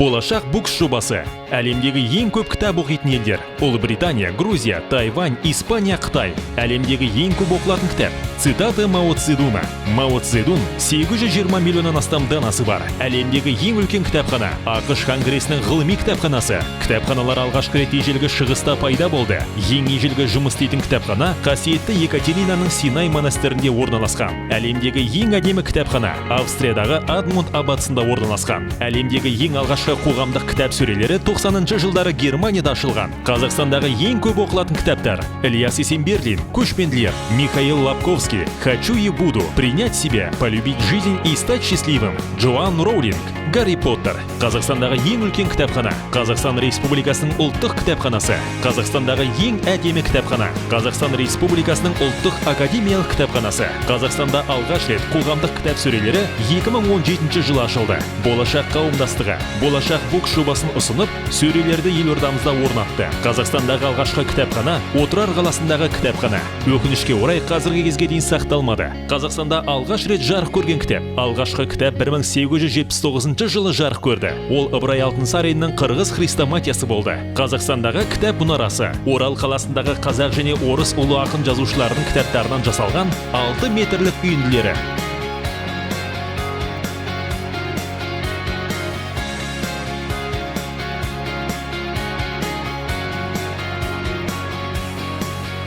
Болашақ букс жобасы. Әлемдегі ең көп кітап оқитын елдер. Ұлыбритания, Грузия, Тайвань, Испания, Қытай. Әлемдегі ең көп оқылатын кітап. Цитата Мао Цзэдуна. Мао Цзэдун 820 миллионнан астам данасы бар. Әлемдегі ең үлкен кітапхана. ақш Конгресінің ғылыми кітапханасы. Кітапханалар алғашқы рет ежелгі шығыста пайда болды. Ең ежелгі жұмыс істейтін кітапхана қасиетті Екатеринаның Синай монастырінде орналасқан. Әлемдегі ең әдемі кітапхана Австриядағы Адмунд аббатсында орналасқан. Әлемдегі ең алғашқы қоғамдық кітап сөрелері 90-шы жылдары Германияда ашылған. Қазақстандағы ең көп оқылатын кітаптар: Ильяс Есенберлин, Көшпенділер, Михаил Лабковский, Хочу и буду, Принять себя, Полюбить жизнь и стать счастливым, Джоан Роулинг, Гарри Поттер. Қазақстандағы ең үлкен кітапхана Қазақстан Республикасының ұлттық кітапханасы. Қазақстандағы ең әдемі кітапхана Қазақстан Республикасының ұлттық академиялық кітапханасы. Қазақстанда алғаш рет қоғамдық кітап сөрелері 2017 жылы ашылды. Болашақ қауымдастығы Болашақ букс жобасын ұсынып, сөрелерді елордамызда орнатты. Қазақстандағы алғашқы кітапхана Отырар қаласындағы кітапхана. Өкінішке орай қазіргі кезге дейін сақталмады. Қазақстанда алғаш рет жарық көрген кітап. Алғашқы кітап 1879 жылы жарық көрді. Ол Ыбырай Алтынсариннің қырғыз хрестоматиясы болды. Қазақстандағы кітап мұнарасы Орал қаласындағы қазақ және орыс ұлы ақын жазушыларының кітаптарынан жасалған 6 метрлік үйінділері.